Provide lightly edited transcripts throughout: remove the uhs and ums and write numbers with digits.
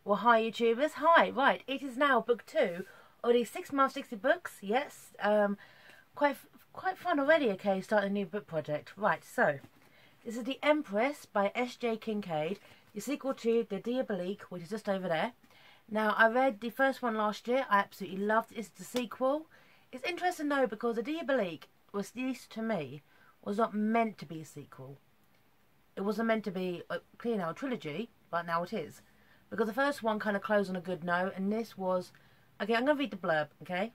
Well, hi YouTubers, hi. Right, it is now book 2 of the 6 months 60 books. Yes, quite quite fun already. Okay, starting a new book project. Right, so this is the Empress by S.J. Kincaid, the sequel to the Diabolic, which is just over there. Now, I read the first one last year. I absolutely loved it. It's the sequel. It's interesting though because the Diabolic, was at least to me, was not meant to be a sequel. It wasn't meant to be a trilogy, but now it is. Because the first one kind of closed on a good note, and this was... Okay, I'm going to read the blurb, okay?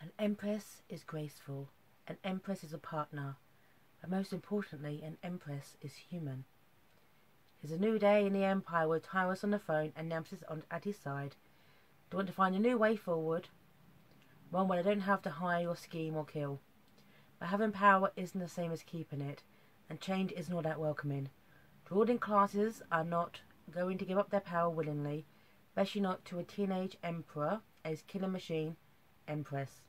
An empress is graceful. An empress is a partner. But most importantly, an empress is human. It's a new day in the Empire with Tyrus on the phone and Nemesis at his side. They want to find a new way forward. One where they don't have to hide or scheme or kill. But having power isn't the same as keeping it. And change isn't all that welcoming. The ruling classes are not going to give up their power willingly, especially not to a teenage emperor, a killing machine, Empress.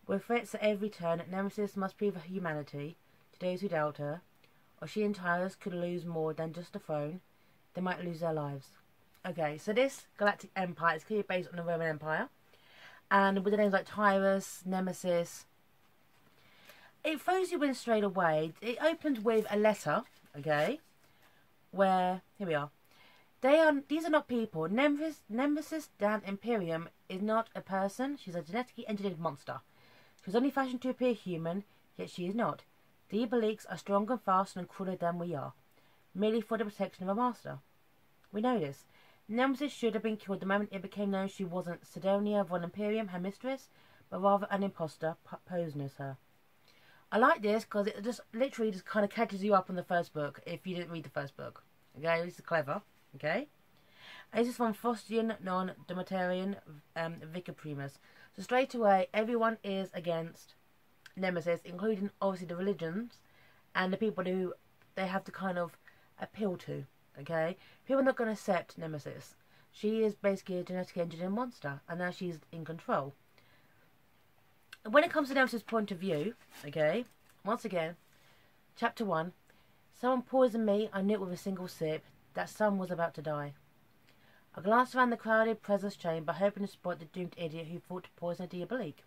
With threats at every turn, Nemesis must prove her humanity to those who doubt her, or she and Tyrus could lose more than just a throne. They might lose their lives. Okay, so this galactic empire is clearly based on the Roman Empire, and with the names like Tyrus, Nemesis, it throws you in straight away. It opens with a letter, okay, where, here we are. These are not people. Nemesis Dan Imperium is not a person. She's a genetically engineered monster. She was only fashioned to appear human, yet she is not. Diabolics are stronger and faster and crueler than we are, merely for the protection of a master. We know this. Nemesis should have been killed the moment it became known she wasn't Sidonia von Imperium, her mistress, but rather an imposter posing as her. I like this because it just literally just kind of catches you up on the first book if you didn't read the first book. Okay, this is clever. Okay, and this is from Faustian non-Demetarian Vicar Primus. So straight away, everyone is against Nemesis, including obviously the religions and the people who they have to kind of appeal to. Okay, people are not going to accept Nemesis. She is basically a genetically engineered monster, and now she's in control. When it comes to Nemesis' point of view, okay, once again, chapter 1, someone poisoned me, I knew it with a single sip, that son was about to die. I glanced around the crowded presence chamber, hoping to spot the doomed idiot who thought to poison a Diabolic.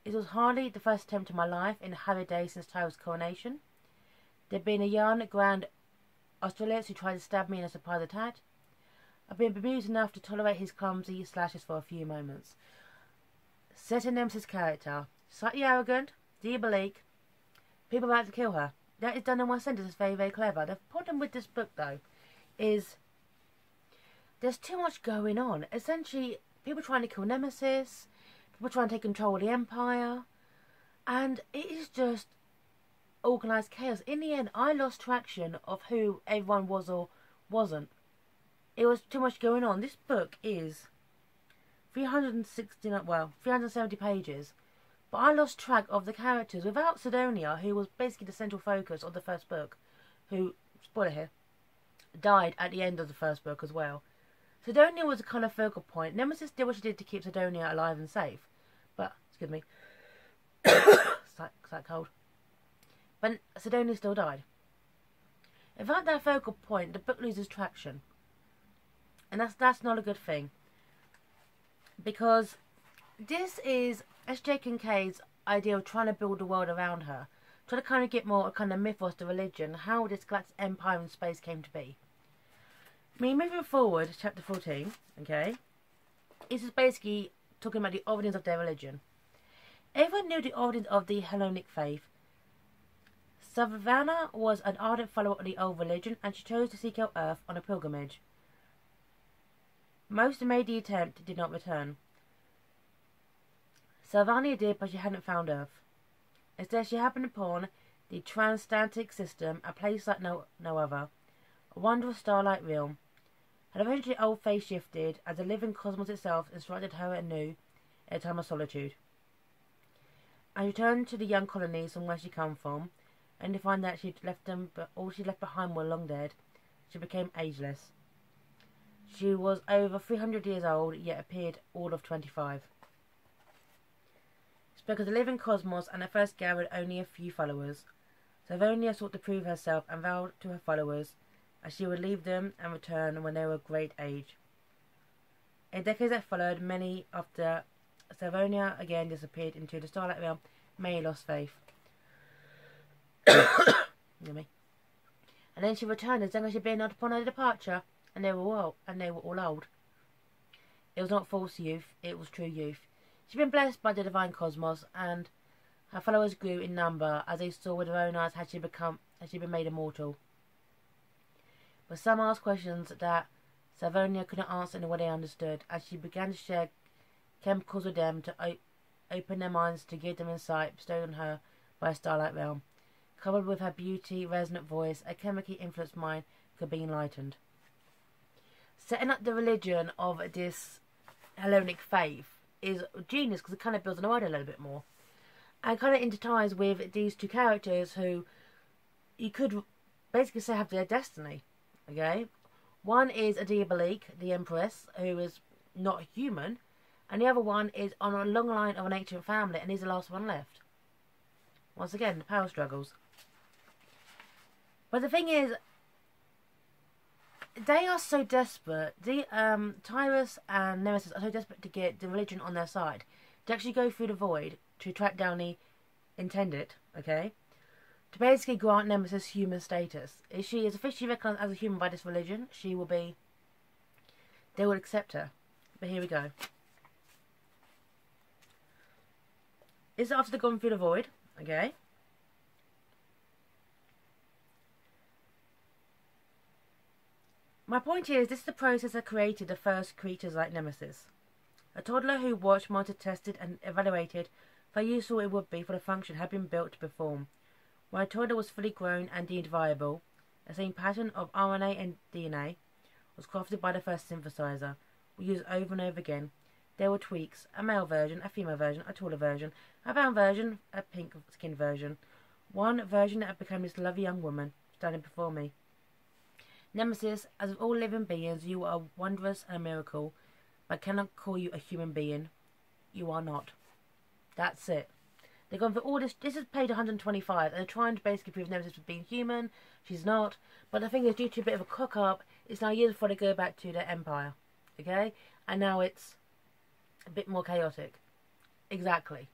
It was hardly the first attempt in my life in the hurried days since Tyrus' coronation. There had been a young Grand Australius who tried to stab me in a surprise attack. I've been bemused enough to tolerate his clumsy slashes for a few moments. Set in Nemesis' character, slightly arrogant, Diabolic, people about to kill her. That is done in one sentence. It's very, very clever. The problem with this book, though, is there's too much going on. Essentially, people trying to kill Nemesis, people trying to take control of the Empire, and it is just organised chaos. In the end, I lost traction of who everyone was or wasn't. It was too much going on. This book is 370 pages, but I lost track of the characters. Without Sidonia, who was basically the central focus of the first book, who, spoiler here, died at the end of the first book as well. Sidonia was a kind of focal point. Nemesis did what she did to keep Sidonia alive and safe. But, excuse me, it's like cold. But Sidonia still died. Without that focal point, the book loses traction. And that's not a good thing. Because this is S.J. Kincaid's idea of trying to build a world around her. Trying to kind of get more a kind of mythos to religion, how this galactic empire in space came to be. I mean, moving forward, chapter 14, okay, this is basically talking about the origins of their religion. Everyone knew the origins of the Hellenic faith. Savannah was an ardent follower of the old religion, and she chose to seek out Earth on a pilgrimage. Most made the attempt, did not return. Savannah did, but she hadn't found Earth. Instead, she happened upon the transatlantic system, a place like no other, a wondrous starlight realm. And eventually old faith shifted, as the living cosmos itself instructed her anew in a time of solitude. And returned to the young colonies from where she came from, and to find that she'd left them, but all she left behind were long dead. She became ageless. She was over 300 years old, yet appeared all of 25. Spoke of the living cosmos, and at first gathered only a few followers. Savonia sought to prove herself and vowed to her followers as she would leave them and return when they were of great age. In decades that followed, many after Savonia again disappeared into the Starlight Realm, many lost faith. And then she returned as young as she'd been upon her departure, and they were all old. It was not false youth, it was true youth. She'd been blessed by the divine cosmos, and her followers grew in number as they saw with their own eyes had she been made immortal. But some asked questions that Savonia could not answer in a way they understood, as she began to share chemicals with them to open their minds to give them insight bestowed on her by a Starlight Realm. Coupled with her beauty, resonant voice, a chemically influenced mind could be enlightened. Setting up the religion of this Hellenic faith is genius because it kind of builds an idea a little bit more. And kind of interties with these two characters who you could basically say have their destiny. Okay? One is a Diabolic, the Empress, who is not human, and the other one is on a long line of an ancient family, and he's the last one left. Once again, the power struggles. But the thing is, they are so desperate. Tyrus and Nemesis are so desperate to get the religion on their side, to actually go through the void to track down the intended, okay? To basically grant Nemesis human status. If she is officially recognised as a human by this religion, they will accept her. But here we go. This is after they've gone through the void, okay? My point here is this is the process that created the first creatures like Nemesis. A toddler who watched, monitored, tested and evaluated for how useful it would be for the function had been built to perform. When a toddler was fully grown and deemed viable, the same pattern of RNA and DNA was crafted by the first synthesizer, used over and over again. There were tweaks, a male version, a female version, a taller version, a brown version, a pink skin version. One version that had become this lovely young woman standing before me. Nemesis, as with all living beings, you are wondrous and a miracle, but I cannot call you a human being. You are not. That's it. They've gone for all this. This is page 125, and they're trying to basically prove Nemesis was being human. She's not. But the thing is, due to a bit of a cock-up, it's now years before they go back to their empire. Okay? And now it's a bit more chaotic. Exactly.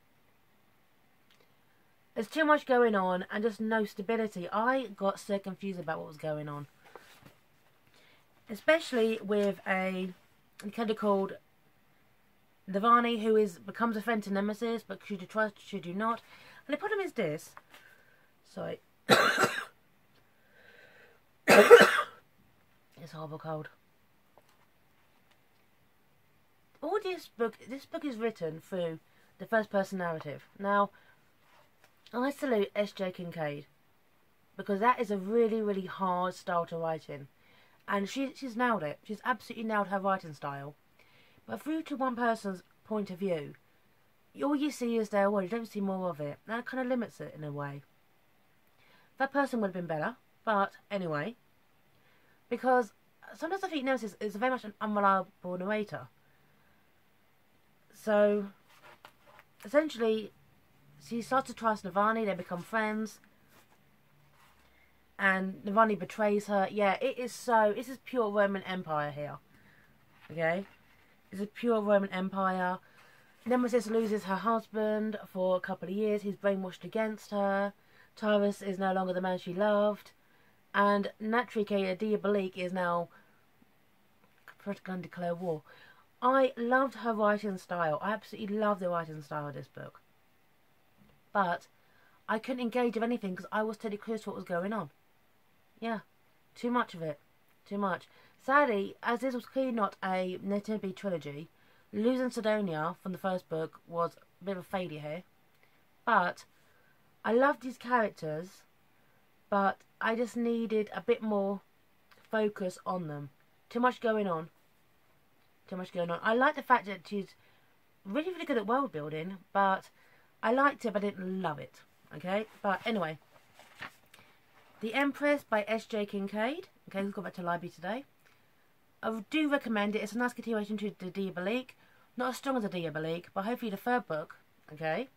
There's too much going on, and just no stability. I got so confused about what was going on. Especially with a character called Navani, who becomes a friend to Nemesis, but should you trust, should you not? And the problem is this. Sorry. It's a horrible cold. All this book is written through the first person narrative. Now, I salute S.J. Kincaid, because that is a really, really hard style to write in. And she's nailed it. She's absolutely nailed her writing style. But through to one person's point of view, all you see is their world. You don't see more of it. That kind of limits it in a way. That person would have been better. But anyway. Because sometimes I think Nemesis is very much an unreliable narrator. So, essentially, she starts to trust Navani. They become friends. And Navani betrays her. Yeah, it is so... This is pure Roman Empire here. Okay? It's a pure Roman Empire. Nemesis loses her husband for a couple of years. He's brainwashed against her. Tyrus is no longer the man she loved. And naturally, Diabolic is now going to declare war. I loved her writing style. I absolutely love the writing style of this book. But I couldn't engage with anything because I was totally curious what was going on. Yeah, too much of it. Too much. Sadly, as this was clearly not a Netobi trilogy, losing Sidonia from the first book was a bit of a failure here. But I loved these characters, but I just needed a bit more focus on them. Too much going on. Too much going on. I like the fact that she's really, really good at world building, but I liked it, but I didn't love it. Okay? But anyway. The Empress by S.J. Kincaid. Okay, we've got back to the library today. I do recommend it. It's a nice continuation to the Diabolic. Not as strong as the Diabolic, but hopefully the third book, okay,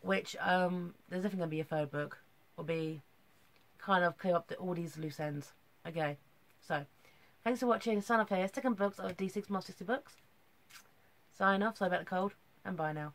which, there's definitely going to be a third book, will be kind of clear up all these loose ends. Okay. So, thanks for watching. Sign off here. Second books of D6 Master 60 books. Sign off. Sorry about the cold. And bye now.